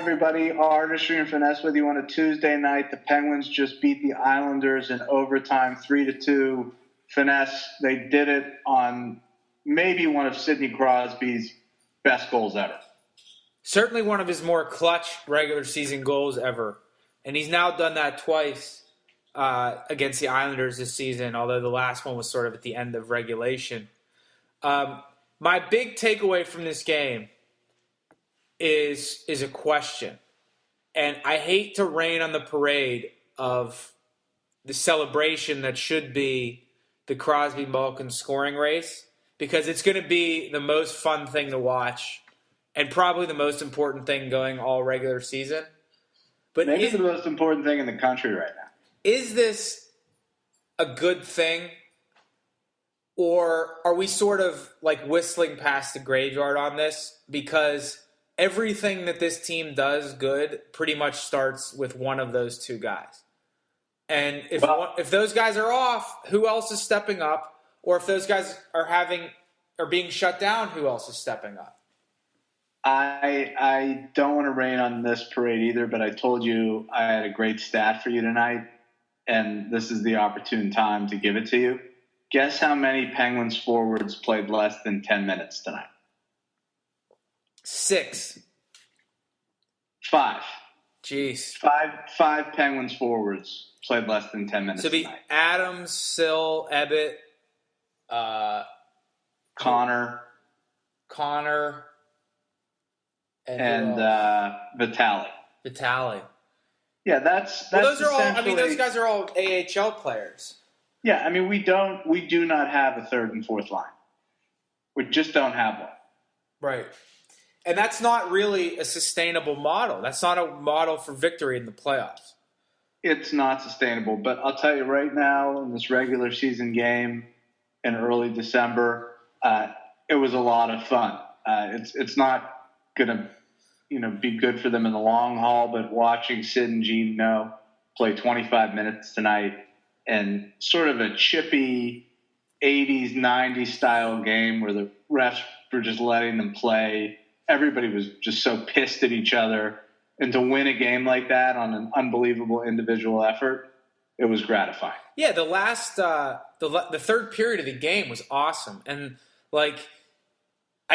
everybody. Artistry and Finesse with you on a Tuesday night. The Penguins just beat the Islanders in overtime 3-2. Finesse, they did it on maybe one of Sidney Crosby's best goals ever. Certainly one of his more clutch regular season goals ever. And he's now done that twice against the Islanders this season, although the last one was sort of at the end of regulation. My big takeaway from this game is a question. And I hate to rain on the parade of the celebration that should be the Crosby-Malkin scoring race, because it's going to be the most fun thing to watch and probably the most important thing going all regular season. But maybe the most important thing in the country right now. Is this a good thing? Or are we sort of like whistling past the graveyard on this? Because everything that this team does good pretty much starts with one of those two guys. And if those guys are off, who else is stepping up? Or if those guys are being shut down, who else is stepping up? I don't want to rain on this parade either, but I told you I had a great stat for you tonight, and this is the opportune time to give it to you. Guess how many Penguins forwards played less than 10 minutes tonight? 6. 5. Jeez. Five Penguins forwards played less than 10 minutes tonight. So be Adams, Sill, Ebbett, Connor, and Vitale. Yeah, that's those are all. I mean, those guys are all AHL players. Yeah, I mean, we do not have a third and fourth line. We just don't have one. Right. And that's not really a sustainable model. That's not a model for victory in the playoffs. It's not sustainable. But I'll tell you right now, in this regular season game in early December, it was a lot of fun. It's not going to be good for them in the long haul, but watching Sid and Gino play 25 minutes tonight and sort of a chippy 80s, 90s style game where the refs were just letting them play. Everybody was just so pissed at each other. And to win a game like that on an unbelievable individual effort, it was gratifying. Yeah, the last the third period of the game was awesome. And, I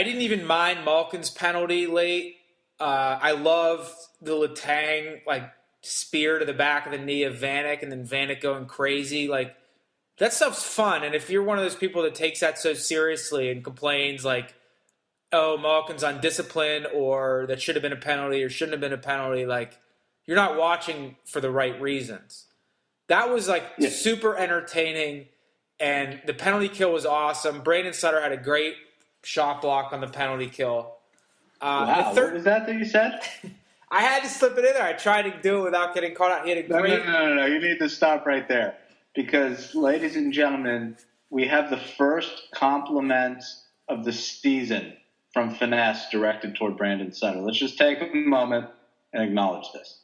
didn't even mind Malkin's penalty late. I loved the Letang, spear to the back of the knee of Vanek and then Vanek going crazy. That stuff's fun. And if you're one of those people that takes that so seriously and complains oh, Malkin's undisciplined or that should have been a penalty or shouldn't have been a penalty, you're not watching for the right reasons. That was super entertaining, and the penalty kill was awesome. Brandon Sutter had a great shot block on the penalty kill. Wow, what was that you said? I had to slip it in there. I tried to do it without getting caught out. He had a great... No. You need to stop right there. Because, ladies and gentlemen, we have the first compliment of the season from Finesse directed toward Brandon Sutter. Let's just take a moment and acknowledge this.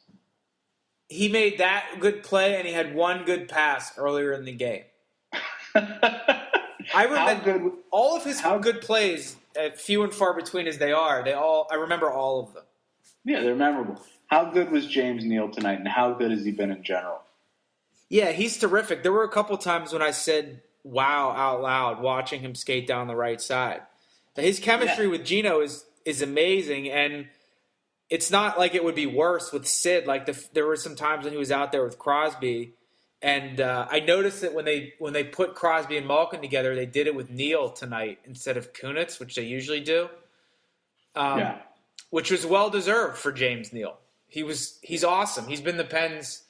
He made that good play, and he had one good pass earlier in the game. I remember all of his good plays, few and far between as they are, I remember all of them. Yeah, they're memorable. How good was James Neal tonight, and how good has he been in general? Yeah, he's terrific. There were a couple times when I said wow out loud watching him skate down the right side. His chemistry with Gino is amazing, and it's not like it would be worse with Sid. There were some times when he was out there with Crosby, and I noticed that when they put Crosby and Malkin together, they did it with Neal tonight instead of Kunitz, which they usually do. Which was well deserved for James Neal. He's awesome. He's been the Pens.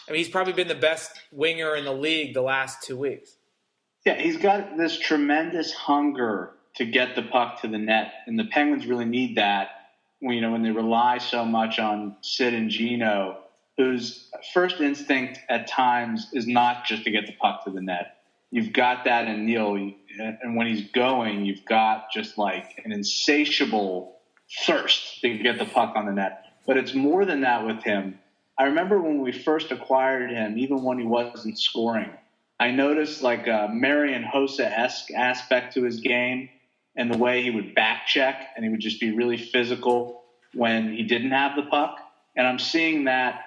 I mean, he's probably been the best winger in the league the last 2 weeks. Yeah, he's got this tremendous hunger to get the puck to the net, and the Penguins really need that. When they rely so much on Sid and Gino, whose first instinct at times is not just to get the puck to the net. You've got that in Neal, and when he's going, you've got just an insatiable thirst to get the puck on the net. But it's more than that with him. I remember when we first acquired him, even when he wasn't scoring, I noticed a Marian Hossa-esque aspect to his game and the way he would back check and he would just be really physical when he didn't have the puck. And I'm seeing that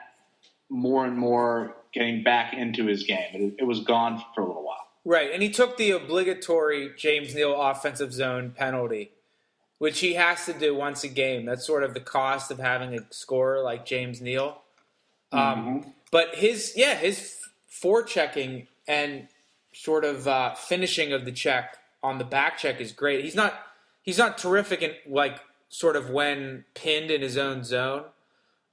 more and more getting back into his game. It was gone for a little while. Right, and he took the obligatory James Neal offensive zone penalty, which he has to do once a game. That's sort of the cost of having a scorer like James Neal. But his forechecking and sort of finishing of the check on the back check is great. He's not terrific in like sort of when pinned in his own zone.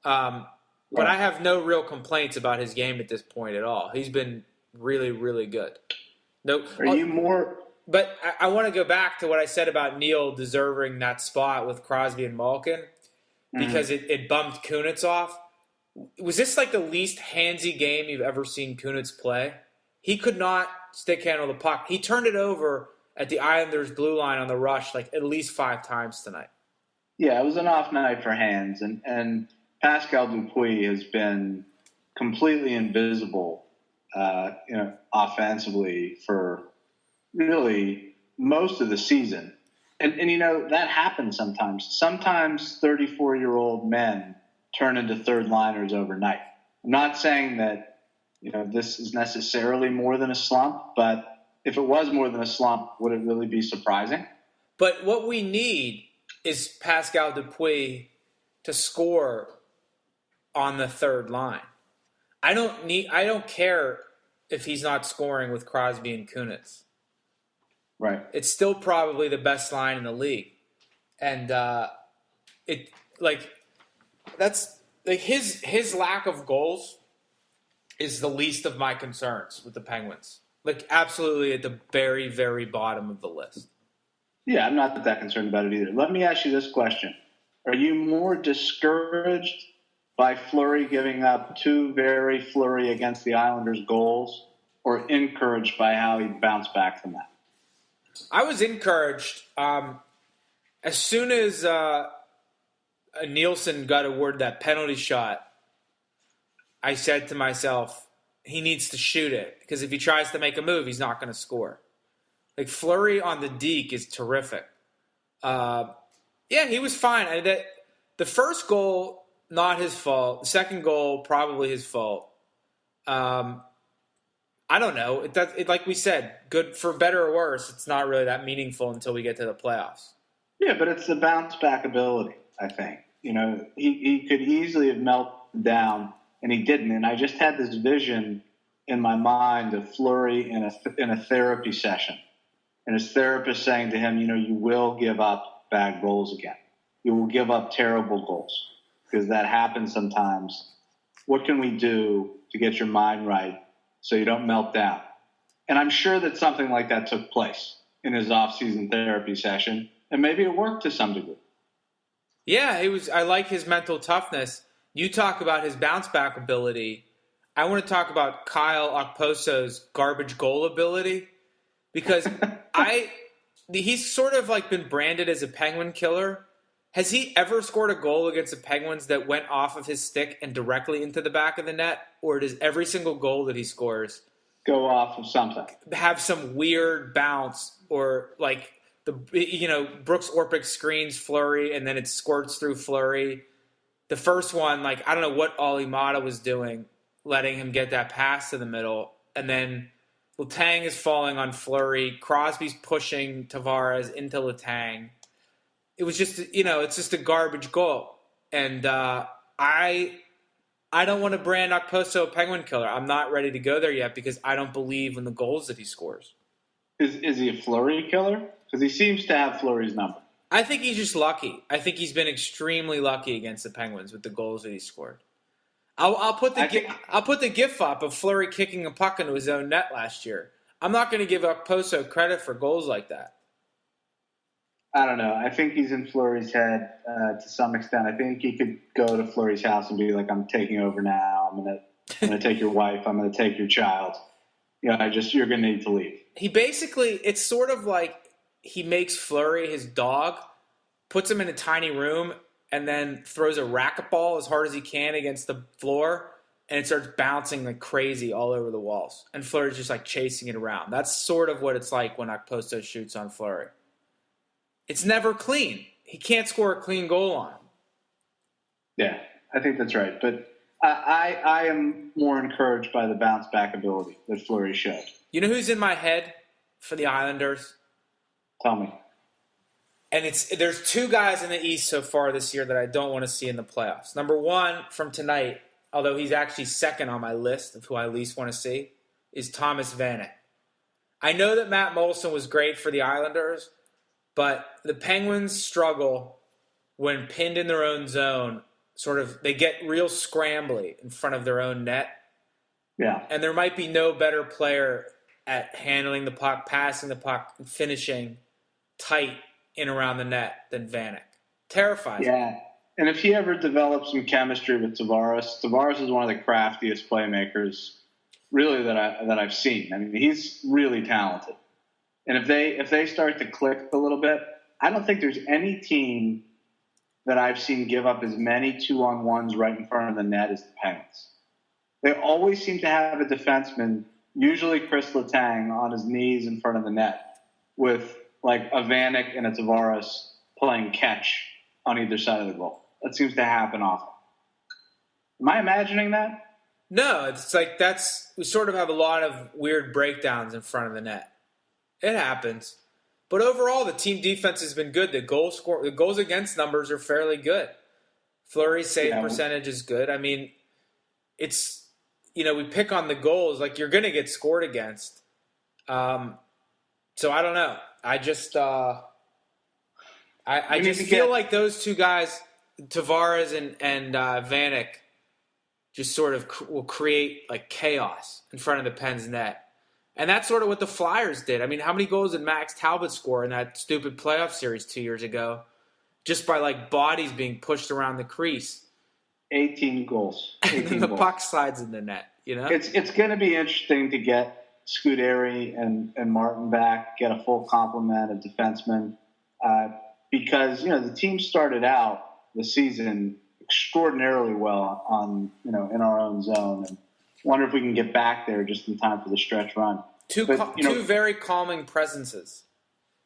But I have no real complaints about his game at this point at all. He's been really, really good. No, Are you more? But I want to go back to what I said about Neal deserving that spot with Crosby and Malkin because it bumped Kunitz off. Was this like the least handsy game you've ever seen Kunitz play? He could not stick handle the puck. He turned it over at the Islanders' blue line on the rush like at least 5 times tonight. Yeah, it was an off night for Hands, and Pascal Dupuis has been completely invisible, offensively for really most of the season. And that happens sometimes. Sometimes 34-year-old men turn into third liners overnight. I'm not saying that, this is necessarily more than a slump, but if it was more than a slump, would it really be surprising? But what we need is Pascal Dupuis to score on the third line. I don't care if he's not scoring with Crosby and Kunitz. Right. It's still probably the best line in the league. And that's like his lack of goals is the least of my concerns with the Penguins. Like absolutely at the very, very bottom of the list. Yeah, I'm not that concerned about it either. Let me ask you this question. Are you more discouraged by Fleury giving up 2 very Fleury against the Islanders goals or encouraged by how he bounced back from that? I was encouraged. As soon as Nielsen got awarded that penalty shot, I said to myself, he needs to shoot it because if he tries to make a move, he's not going to score. Like Fleury on the deke is terrific. He was fine. The first goal, not his fault. The second goal, probably his fault. I don't know. Like we said, good for better or worse. It's not really that meaningful until we get to the playoffs. Yeah, but it's the bounce back ability. I think he could easily have melted down, and he didn't. And I just had this vision in my mind of Fleury in a therapy session, and his therapist saying to him, you will give up bad goals again. You will give up terrible goals because that happens sometimes. What can we do to get your mind right so you don't melt down? And I'm sure that something like that took place in his off-season therapy session, and maybe it worked to some degree. Yeah, I like his mental toughness. You talk about his bounce-back ability. I want to talk about Kyle Okposo's garbage goal ability because he's sort of like been branded as a Penguin killer. Has he ever scored a goal against the Penguins that went off of his stick and directly into the back of the net? Or does every single goal that he scores go off of something? Have some weird bounce or like Brooks Orpik screens Fleury and then it squirts through Fleury. The first one, I don't know what Olli Mata was doing, letting him get that pass to the middle. And then Letang is falling on Fleury. Crosby's pushing Tavares into Letang. It was just, it's just a garbage goal. And I don't want to brand Okposo a Penguin killer. I'm not ready to go there yet because I don't believe in the goals that he scores. Is he a Fleury killer? Because he seems to have Fleury's number. I think he's just lucky. I think he's been extremely lucky against the Penguins with the goals that he scored. I'll put the gif up of Fleury kicking a puck into his own net last year. I'm not going to give Okposo credit for goals like that. I don't know. I think he's in Fleury's head to some extent. I think he could go to Fleury's house and be like, "I'm taking over now. I'm gonna take your wife. I'm gonna take your child. You're gonna need to leave." He basically, it's sort of like he makes Fleury his dog, puts him in a tiny room, and then throws a racquetball as hard as he can against the floor, and it starts bouncing like crazy all over the walls. And Fleury's just chasing it around. That's sort of what it's like when Okposo shoots on Fleury. It's never clean. He can't score a clean goal on him. Yeah, I think that's right. But I am more encouraged by the bounce back ability that Fleury showed. You know who's in my head for the Islanders? Tell me. And there's two guys in the East so far this year that I don't want to see in the playoffs. Number one from tonight, although he's actually second on my list of who I least want to see, is Thomas Vanek. I know that Matt Molson was great for the Islanders, but the Penguins struggle when pinned in their own zone. They get real scrambly in front of their own net. Yeah. And there might be no better player at handling the puck, passing the puck, and finishing tight in around the net than Vanek. Terrifies me. Yeah. And if he ever develops some chemistry with Tavares is one of the craftiest playmakers really that I've seen. I mean, he's really talented. And if they start to click a little bit, I don't think there's any team that I've seen give up as many 2-on-1s right in front of the net as the Penguins. They always seem to have a defenseman, usually Chris Letang, on his knees in front of the net with like a Vanek and a Tavares playing catch on either side of the goal. That seems to happen often. Am I imagining that? No, it's like we sort of have a lot of weird breakdowns in front of the net. It happens. But overall, the team defense has been good. The goals against numbers are fairly good. Fleury's save percentage is good. I mean, it's, we pick on the goals. Like, you're going to get scored against. So I don't know. I just I just feel like those two guys, Tavares and Vanek, just sort of will create like chaos in front of the Pens net. And that's sort of what the Flyers did. I mean, how many goals did Max Talbot score in that stupid playoff series 2 years ago? Just by like bodies being pushed around the crease. 18 goals. 18 and the goals. puck slides in the net, It's going to be interesting to get Scuderi and Martin back, get a full complement of defensemen. Because, the team started out the season extraordinarily well on, in our own zone. And wonder if we can get back there just in time for the stretch run. Two very calming presences.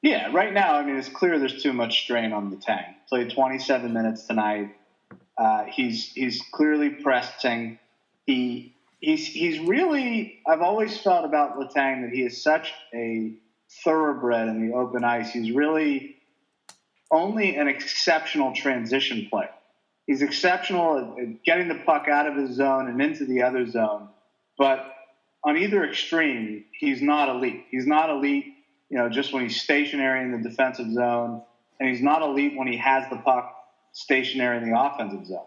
Yeah, right now, I mean, it's clear there's too much strain on the tank. Played 27 minutes tonight. He's clearly pressing. He's really. I've always felt about Letang that he is such a thoroughbred in the open ice. He's really only an exceptional transition player. He's exceptional at getting the puck out of his zone and into the other zone. But on either extreme, he's not elite. He's not elite, just when he's stationary in the defensive zone. And he's not elite when he has the puck stationary in the offensive zone.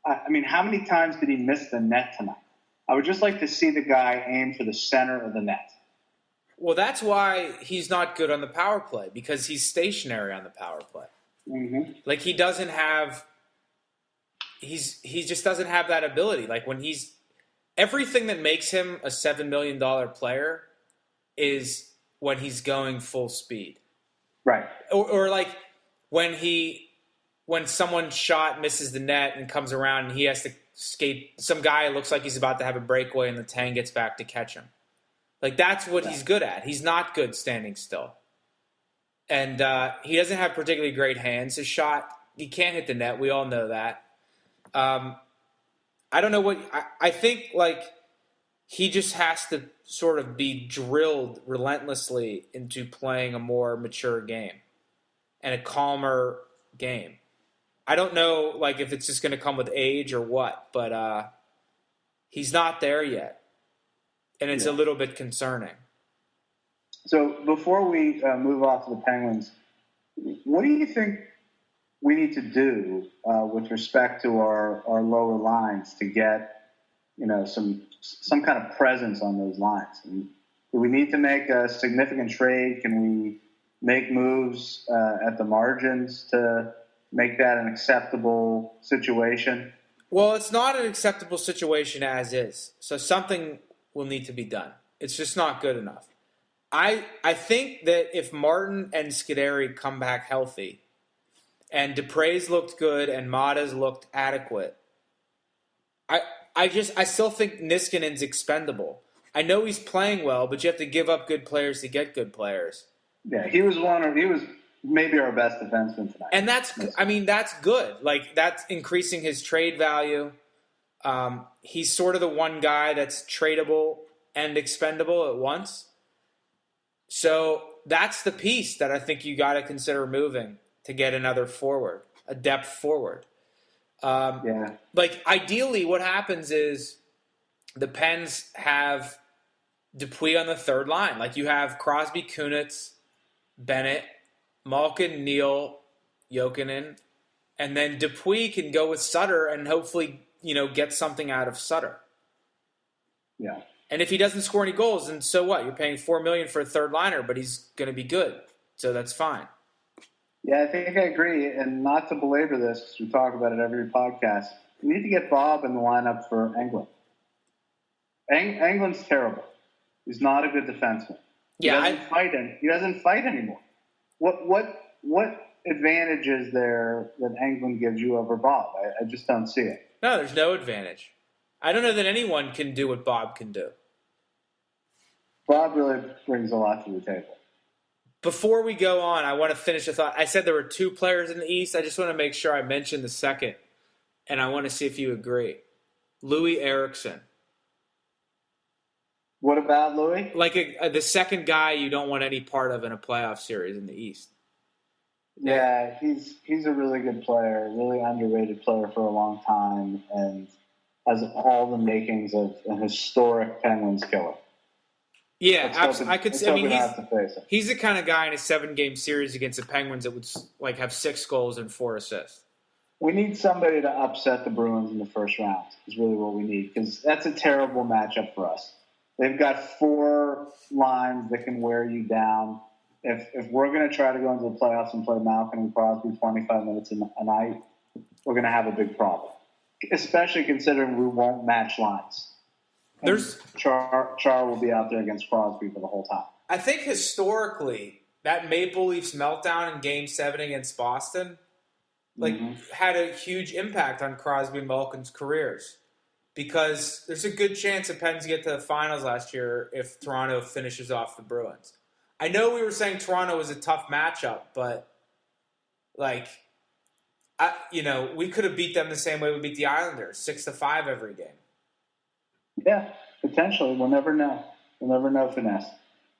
I mean, how many times did he miss the net tonight? I would just like to see the guy aim for the center of the net. Well, that's why he's not good on the power play, because he's stationary on the power play. Mm-hmm. Like, he doesn't have... He just doesn't have that ability. Like, when everything that makes him a $7 million player is when he's going full speed. Right. Or like when someone shot misses the net and comes around and he has to skate, some guy looks like he's about to have a breakaway and the Tang gets back to catch him. Like, that's what he's good at. He's not good standing still. And he doesn't have particularly great hands. His shot, he can't hit the net. We all know that. I don't know what I think. Like, he just has to sort of be drilled relentlessly into playing a more mature game and a calmer game. I don't know, like, if it's just going to come with age or what, but he's not there yet, and it's a little bit concerning. So before we move off to the Penguins, what do you think we need to do with respect to our lower lines to get, some kind of presence on those lines? And do we need to make a significant trade? Can we make moves at the margins to make that an acceptable situation? Well, it's not an acceptable situation as is. So something will need to be done. It's just not good enough. I think that if Martin and Scuderi come back healthy, and Dupre's looked good, and Mata's looked adequate, I still think Niskanen's expendable. I know he's playing well, but you have to give up good players to get good players. Yeah, he was maybe our best defenseman tonight. And that's good. Like, that's increasing his trade value. He's sort of the one guy that's tradable and expendable at once. So that's the piece that I think you got to consider moving to get another forward, a depth forward. Like, ideally, what happens is the Pens have Dupuis on the third line. Like, you have Crosby, Kunitz, Bennett, Malkin, Neal, Jokinen, and then Dupuis can go with Sutter and hopefully, get something out of Sutter. Yeah. And if he doesn't score any goals, then so what? You're paying $4 million for a third liner, but he's going to be good, so that's fine. Yeah, I think I agree. And not to belabor this, because we talk about it every podcast, you need to get Bob in the lineup for Engelland. Engelland's terrible. He's not a good defenseman. He doesn't fight anymore. What advantage is there that Engelland gives you over Bob? I just don't see it. No, there's no advantage. I don't know that anyone can do what Bob can do. Bob really brings a lot to the table. Before we go on, I want to finish a thought. I said there were two players in the East. I just want to make sure I mention the second, and I want to see if you agree. Louis Eriksson. What about Louis? Like the second guy you don't want any part of in a playoff series in the East. Yeah, he's a really good player, really underrated player for a long time, and has all the makings of an historic Penguins killer. Yeah, absolutely. He's the kind of guy in a 7-game series against the Penguins that would have 6 goals and 4 assists. We need somebody to upset the Bruins in the first round is really what we need, because that's a terrible matchup for us. They've got 4 lines that can wear you down. If we're going to try to go into the playoffs and play Malkin and Crosby 25 minutes a night, we're going to have a big problem, especially considering we won't match lines. Char will be out there against Crosby for the whole time. I think historically, that Maple Leafs meltdown in Game 7 against Boston had a huge impact on Crosby and Malkin's careers, because there's a good chance the Pens get to the finals last year if Toronto finishes off the Bruins. I know we were saying Toronto was a tough matchup, but we could have beat them the same way we beat the Islanders, 6-5 every game. Yeah, potentially. We'll never know. We'll never know, finesse.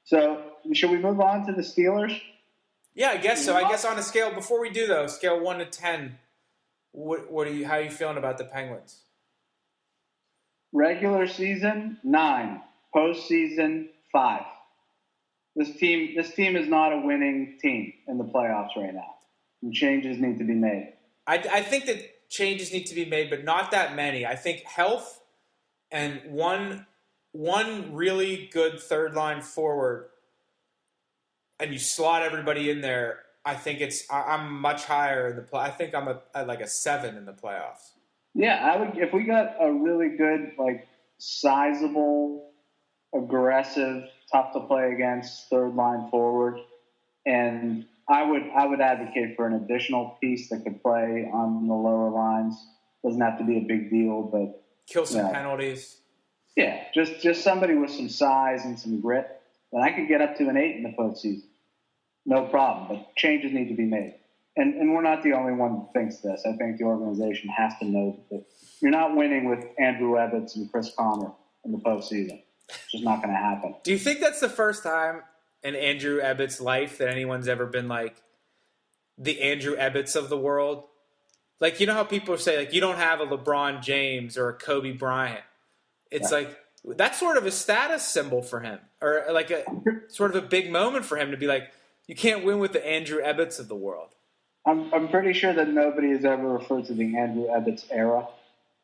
So, should we move on to the Steelers? Yeah, I guess so. I guess on a scale, before we do though, scale 1 to 10, how are you feeling about the Penguins? Regular season 9, postseason 5. This team is not a winning team in the playoffs right now. And changes need to be made. I think that changes need to be made, but not that many. I think health and one really good third line forward, and you slot everybody in there. I think I'm much higher in the I think I'm at like a 7 in the playoffs. Yeah, if we got a really good, sizable, aggressive, tough to play against third line forward, and I would advocate for an additional piece that could play on the lower lines. Doesn't have to be a big deal, but kill some penalties. Yeah, just somebody with some size and some grit. And I could get up to an 8 in the postseason. No problem, but changes need to be made. And we're not the only one who thinks this. I think the organization has to know that you're not winning with Andrew Ebbets and Chris Palmer in the postseason. It's just not going to happen. Do you think that's the first time in Andrew Ebbets' life that anyone's ever been like the Andrew Ebbets of the world? Like, you know how people say, you don't have a LeBron James or a Kobe Bryant. It's that's sort of a status symbol for him, or a sort of a big moment for him to be like, you can't win with the Andrew Ebbets of the world. I'm pretty sure that nobody has ever referred to the Andrew Ebbets era,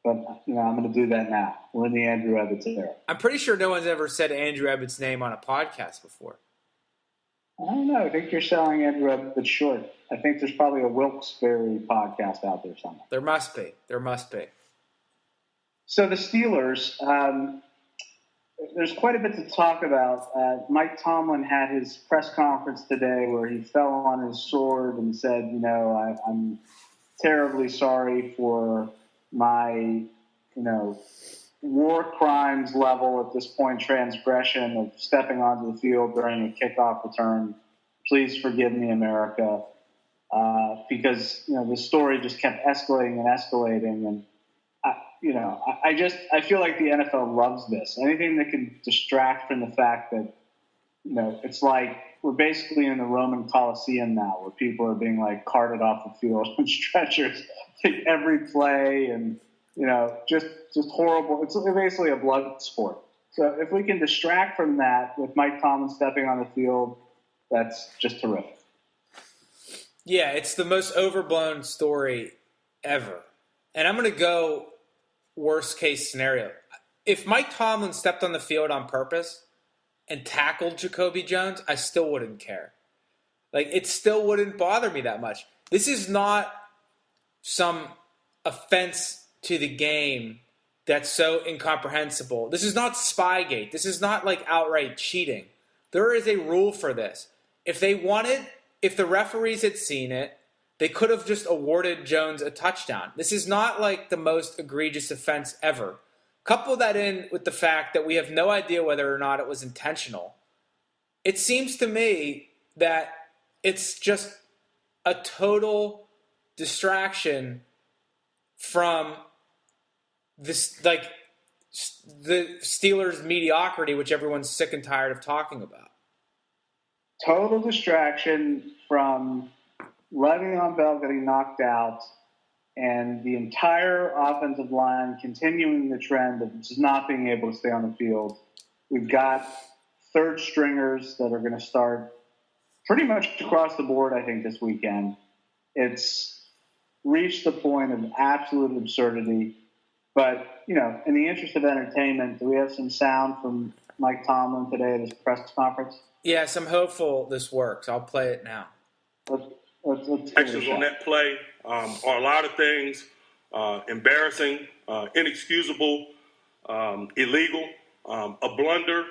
but I'm going to do that now. We're in the Andrew Ebbets era. I'm pretty sure no one's ever said Andrew Ebbets' name on a podcast before. I don't know. I think you're selling Andrew Ebbets short. I think there's probably a Wilkes-Barre podcast out there somewhere. There must be. So the Steelers, there's quite a bit to talk about. Mike Tomlin had his press conference today where he fell on his sword and said, I'm terribly sorry for my, war crimes level at this point, transgression of stepping onto the field during a kickoff return, please forgive me, America, because the story just kept escalating and escalating, and I feel like the NFL loves this. Anything that can distract from the fact that it's like we're basically in the Roman Colosseum now, where people are being like carted off the field on stretchers, take every play, and just horrible. It's basically a blood sport. So if we can distract from that with Mike Tomlin stepping on the field, that's just terrific. Yeah, it's the most overblown story ever. And I'm going to go worst case scenario. If Mike Tomlin stepped on the field on purpose and tackled Jacoby Jones, I still wouldn't care. Like, it still wouldn't bother me that much. This is not some offense to the game that's so incomprehensible. This is not Spygate. This is not like outright cheating. There is a rule for this. If the referees had seen it, they could have just awarded Jones a touchdown. This is not like the most egregious offense ever. Couple that in with the fact that we have no idea whether or not it was intentional. It seems to me that it's just a total distraction from this, like, the Steelers' mediocrity, which everyone's sick and tired of talking about. Total distraction from Le'Veon Bell getting knocked out and the entire offensive line continuing the trend of just not being able to stay on the field. We've got third stringers that are going to start pretty much across the board, I think, this weekend. It's reached the point of absolute absurdity. But, in the interest of entertainment, do we have some sound from Mike Tomlin today at his press conference? Yes, I'm hopeful this works. I'll play it now. Let's Actions on that play are a lot of things: embarrassing, inexcusable, illegal, a blunder,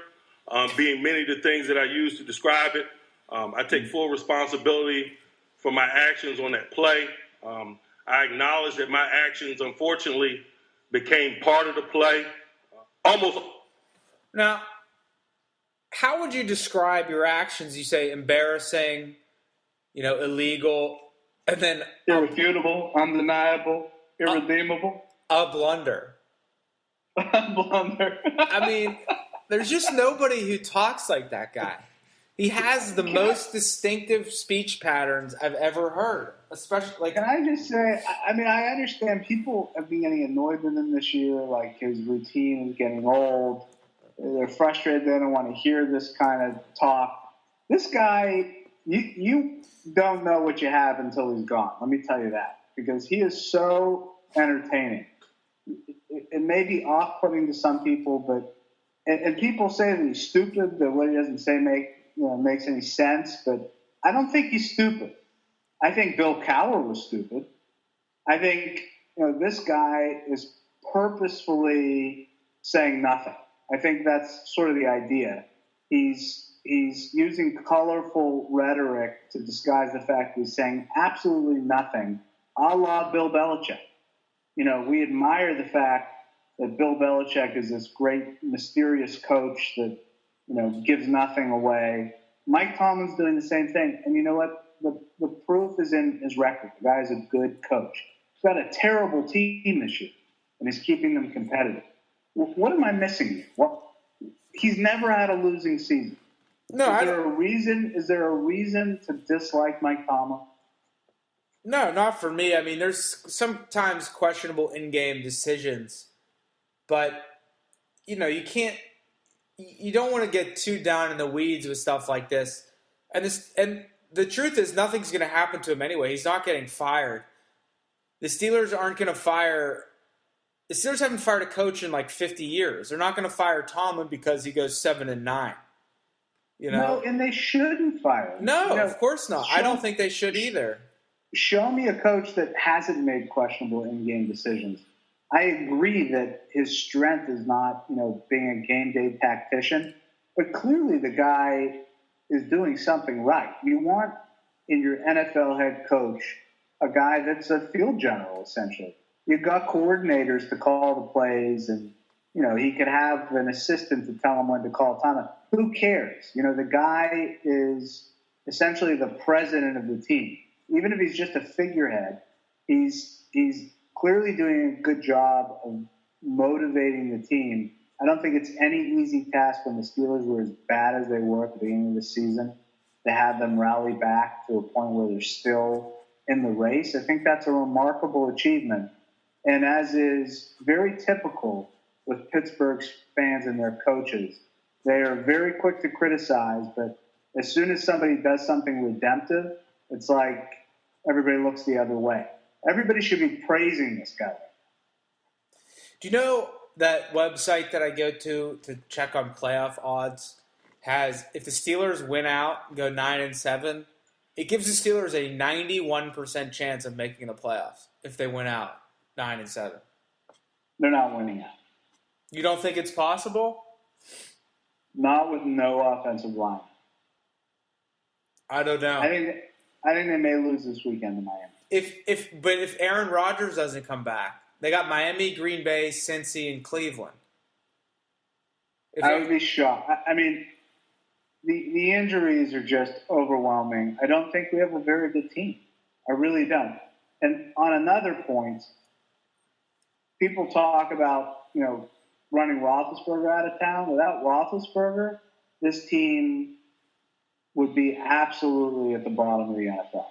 being many of the things that I use to describe it. I take full responsibility for my actions on that play. I acknowledge that my actions, unfortunately, became part of the play. Now, how would you describe your actions? You say embarrassing, illegal, and then irrefutable, undeniable, irredeemable. A blunder. A blunder. I mean, there's just nobody who talks like that guy. He has the most distinctive speech patterns I've ever heard. Especially, can I just say, I understand people have been getting annoyed with him this year. Like, his routine is getting old. They're frustrated. They don't want to hear this kind of talk. This guy, you don't know what you have until he's gone. Let me tell you that. Because he is so entertaining. It may be off-putting to some people, but and people say that he's stupid, that what he doesn't say makes any sense, but I don't think he's stupid. I think Bill Cowher was stupid. I think this guy is purposefully saying nothing. I think that's sort of the idea. He's using colorful rhetoric to disguise the fact that he's saying absolutely nothing, a la Bill Belichick. We admire the fact that Bill Belichick is this great, mysterious coach that, gives nothing away. Mike Tomlin's doing the same thing. And you know what? The proof is in his record. The guy is a good coach. He's got a terrible team this year, and he's keeping them competitive. What am I missing here? Well, he's never had a losing season. No, Is there a reason to dislike Mike Tomlin? No, not for me. I mean, there's sometimes questionable in-game decisions, but you don't want to get too down in the weeds with stuff like this. And the truth is, nothing's going to happen to him anyway. He's not getting fired. The Steelers aren't going to fire. The Steelers haven't fired a coach in like 50 years. They're not going to fire Tomlin because he goes 7-9. No, and they shouldn't fire him. No, of course not. I don't think they should either. Show me a coach that hasn't made questionable in-game decisions. I agree that his strength is not, being a game day tactician, but clearly the guy is doing something right. You want in your NFL head coach a guy that's a field general, essentially. You've got coordinators to call the plays, and he could have an assistant to tell him when to call time. Who cares? The guy is essentially the president of the team. Even if he's just a figurehead, he's clearly doing a good job of motivating the team. I don't think it's any easy task when the Steelers were as bad as they were at the beginning of the season to have them rally back to a point where they're still in the race. I think that's a remarkable achievement. And as is very typical with Pittsburgh's fans and their coaches, they are very quick to criticize, but as soon as somebody does something redemptive, it's like everybody looks the other way. Everybody should be praising this guy. Do you know that website that I go to check on playoff odds has, if the Steelers win out and go 9-7, it gives the Steelers a 91% chance of making the playoffs if they win out 9-7. They're not winning out. You don't think it's possible? Not with no offensive line. I don't know. I think they may lose this weekend to Miami. If Aaron Rodgers doesn't come back, they got Miami, Green Bay, Cincy, and Cleveland. I would be shocked. I mean, the injuries are just overwhelming. I don't think we have a very good team. I really don't. And on another point, people talk about, running Roethlisberger out of town. Without Roethlisberger, this team would be absolutely at the bottom of the NFL.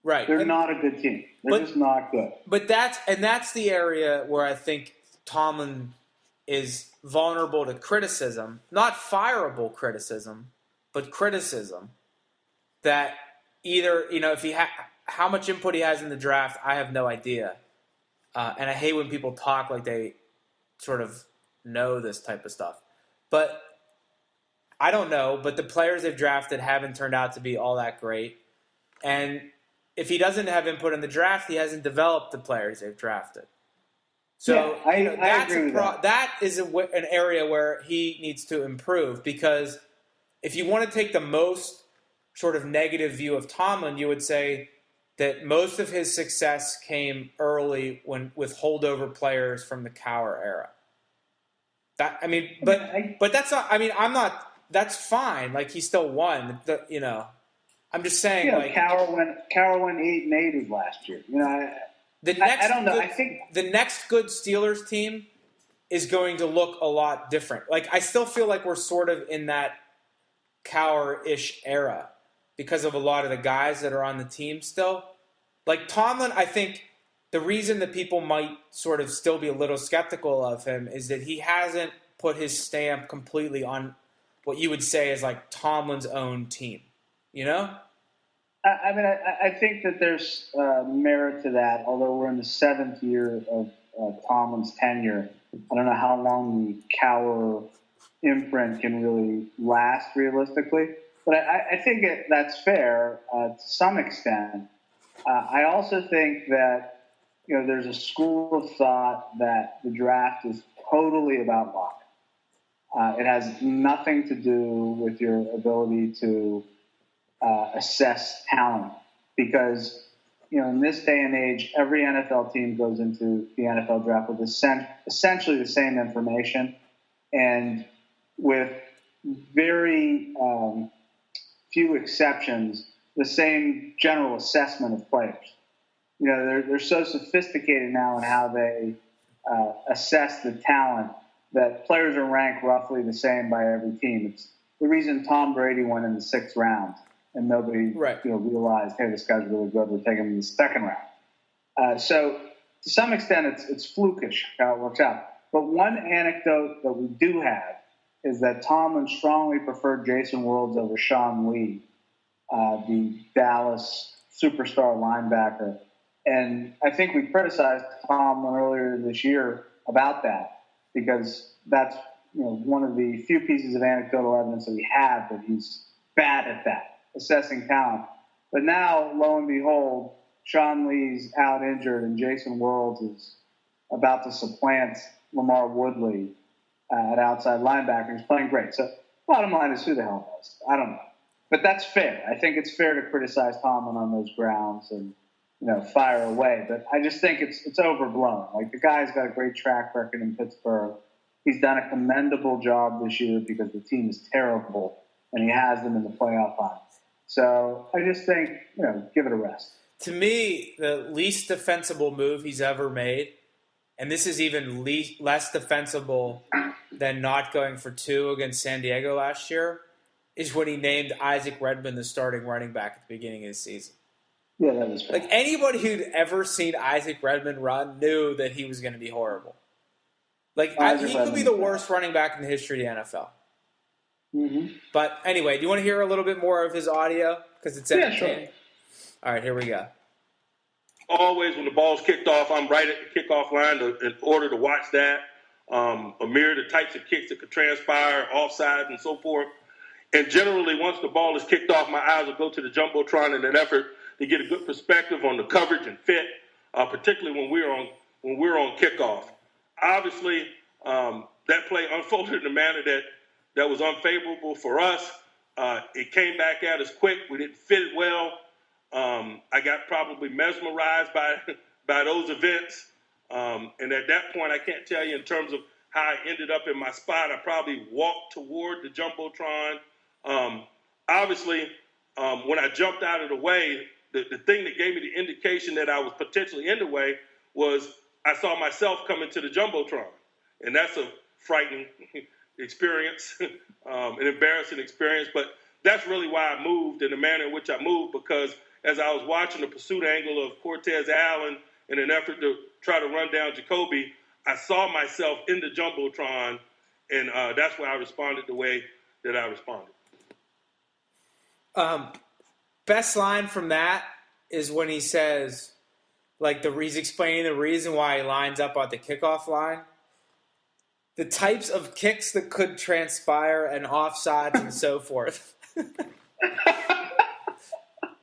Right. They're not a good team. They're just not good. But that's the area where I think Tomlin is vulnerable to criticism, not fireable criticism, but criticism that either, if how much input he has in the draft, I have no idea. And I hate when people talk like they sort of know this type of stuff. But I don't know, but the players they've drafted haven't turned out to be all that great. And if he doesn't have input in the draft, he hasn't developed the players they've drafted. So I agree with that. That is an area where he needs to improve, because if you want to take the most sort of negative view of Tomlin, you would say that most of his success came early with holdover players from the Cowher era. But that's not. I mean, I'm not. That's fine. Like, he still won. I'm just saying. Cowher went 8-8 his last year. I don't know. I think the next good Steelers team is going to look a lot different. Like, I still feel like we're sort of in that Cowher-ish era because of a lot of the guys that are on the team still. Like, Tomlin, I think the reason that people might sort of still be a little skeptical of him is that he hasn't put his stamp completely on what you would say is like Tomlin's own team. I mean, I think that there's merit to that, although we're in the 7th year of Tomlin's tenure. I don't know how long the Cowher imprint can really last realistically, but I think that's fair to some extent. I also think that there's a school of thought that the draft is totally about luck. It has nothing to do with your ability to assess talent, because in this day and age, every NFL team goes into the NFL draft with essentially the same information, and with very few exceptions, the same general assessment of players. They're so sophisticated now in how they assess the talent that players are ranked roughly the same by every team. It's the reason Tom Brady went in the 6th round and nobody realized, hey, this guy's really good, we're taking him in the 2nd round. So to some extent, it's flukish how it works out. But one anecdote that we do have is that Tomlin strongly preferred Jason Wilds over Sean Lee, the Dallas superstar linebacker. And I think we criticized Tomlin earlier this year about that, because that's one of the few pieces of anecdotal evidence that we have that he's bad at that, assessing talent. But now, lo and behold, Sean Lee's out injured and Jason Wilds is about to supplant Lamar Woodley at outside linebacker. He's playing great. So bottom line is, who the hell knows? I don't know. But that's fair. I think it's fair to criticize Tomlin on those grounds and fire away. But I just think it's overblown. Like, the guy's got a great track record in Pittsburgh. He's done a commendable job this year because the team is terrible, and he has them in the playoff hunt. So I just think, give it a rest. To me, the least defensible move he's ever made, and this is even less defensible than not going for 2 against San Diego last year, is when he named Isaac Redmond the starting running back at the beginning of the season. Yeah, that was bad. Like, anybody who'd ever seen Isaac Redmond run knew that he was going to be horrible. Like, he could be the worst running back in the history of the NFL. Mm-hmm. But anyway, do you want to hear a little bit more of his audio? Because it's entertaining. Sure. All right, here we go. Always when the ball's kicked off, I'm right at the kickoff line in order to watch that. A myriad of types of kicks that could transpire, offsides and so forth. And generally, once the ball is kicked off, my eyes will go to the Jumbotron in an effort to get a good perspective on the coverage and fit, particularly when we're on kickoff. Obviously, that play unfolded in a manner that was unfavorable for us. It came back at us quick. We didn't fit it well. I got probably mesmerized by those events. And at that point, I can't tell you in terms of how I ended up in my spot. I probably walked toward the Jumbotron. Obviously, when I jumped out of the way, the thing that gave me the indication that I was potentially in the way was I saw myself coming to the Jumbotron. And that's a frightening experience, an embarrassing experience. But that's really why I moved in the manner in which I moved, because as I was watching the pursuit angle of Cortez Allen in an effort to try to run down Jacoby, I saw myself in the Jumbotron, and that's why I responded the way that I responded. Best line from that is when he says, like, he's explaining the reason why he lines up on the kickoff line. The types of kicks that could transpire and offsides and so forth.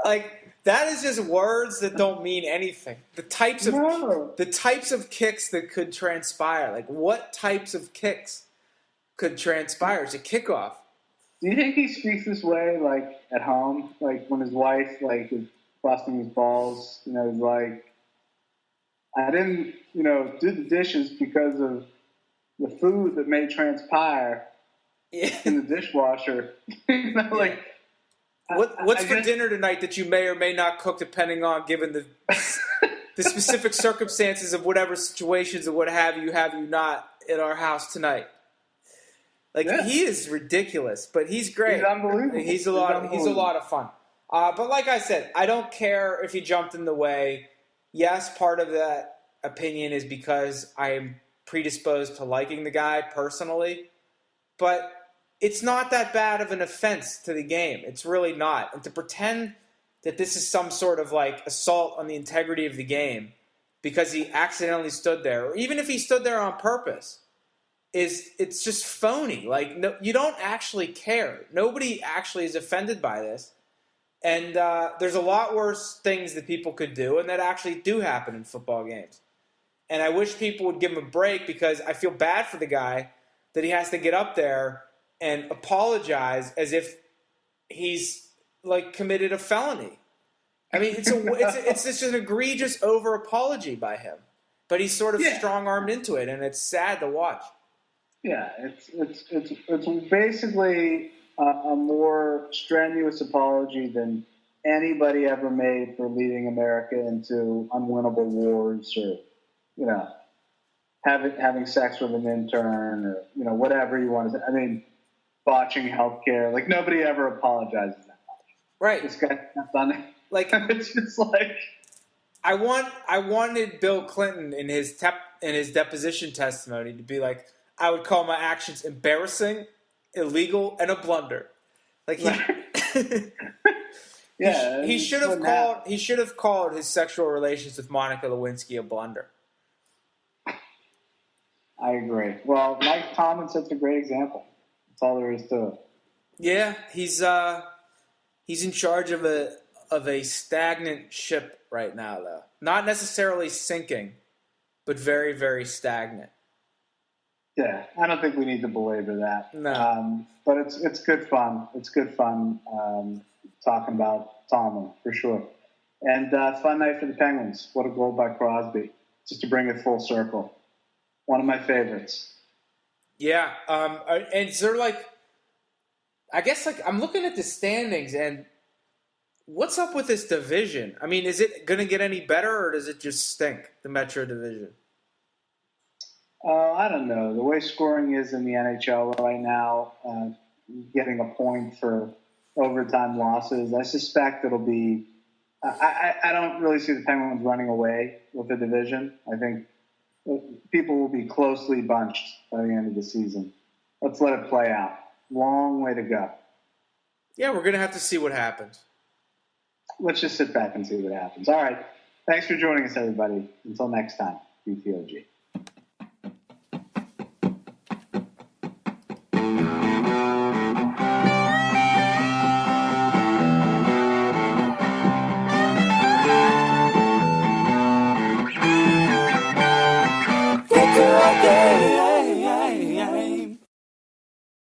Like, that is just words that don't mean anything. The types of kicks that could transpire. Like, what types of kicks could transpire? It's a kickoff. Do you think he speaks this way, like, at home? Like, when his wife, like, is busting his balls, he's like, I didn't, do the dishes because of the food that may transpire in the dishwasher. Like, what's for dinner tonight that you may or may not cook, depending on given the specific circumstances of whatever situations or what have you not at our house tonight. Like, he is ridiculous, but he's great. He's unbelievable. He's a lot of fun. But like I said, I don't care if he jumped in the way. Yes, part of that opinion is because I am predisposed to liking the guy personally, but it's not that bad of an offense to the game. It's really not. And to pretend that this is some sort of, like, assault on the integrity of the game because he accidentally stood there, or even if he stood there on purpose, it's just phony. Like, no, you don't actually care. Nobody actually is offended by this. And there's a lot worse things that people could do, and that actually do happen in football games. And I wish people would give him a break, because I feel bad for the guy that he has to get up there and apologize as if he's, like, committed a felony. I mean, it's just an egregious over apology by him. But he's sort of strong-armed into it, and it's sad to watch. Yeah, it's basically a more strenuous apology than anybody ever made for leading America into unwinnable wars, or having sex with an intern, or whatever you want to say. I mean, botching healthcare. Like, nobody ever apologizes that much. Right. This guy's not done it. Like, it's just like, I wanted Bill Clinton in his deposition testimony to be like, I would call my actions embarrassing, illegal, and a blunder. Like, he should have called his sexual relations with Monica Lewinsky a blunder. I agree. Well, Mike Tomlin sets a great example. That's all there is to it. Yeah, he's in charge of a stagnant ship right now, though. Not necessarily sinking, but very, very stagnant. Yeah, I don't think we need to belabor that. No. But it's good fun. It's good fun talking about Tomlin, for sure. And fun night for the Penguins. What a goal by Crosby, just to bring it full circle. One of my favorites. Yeah. And is there, like, I guess, like, I'm looking at the standings, and what's up with this division? I mean, is it going to get any better, or does it just stink, the Metro division? I don't know. The way scoring is in the NHL right now, getting a point for overtime losses, I suspect it'll be. I don't really see the Penguins running away with the division. I think people will be closely bunched by the end of the season. Let's let it play out. Long way to go. Yeah, we're going to have to see what happens. Let's just sit back and see what happens. All right. Thanks for joining us, everybody. Until next time, GTOG. GTOG.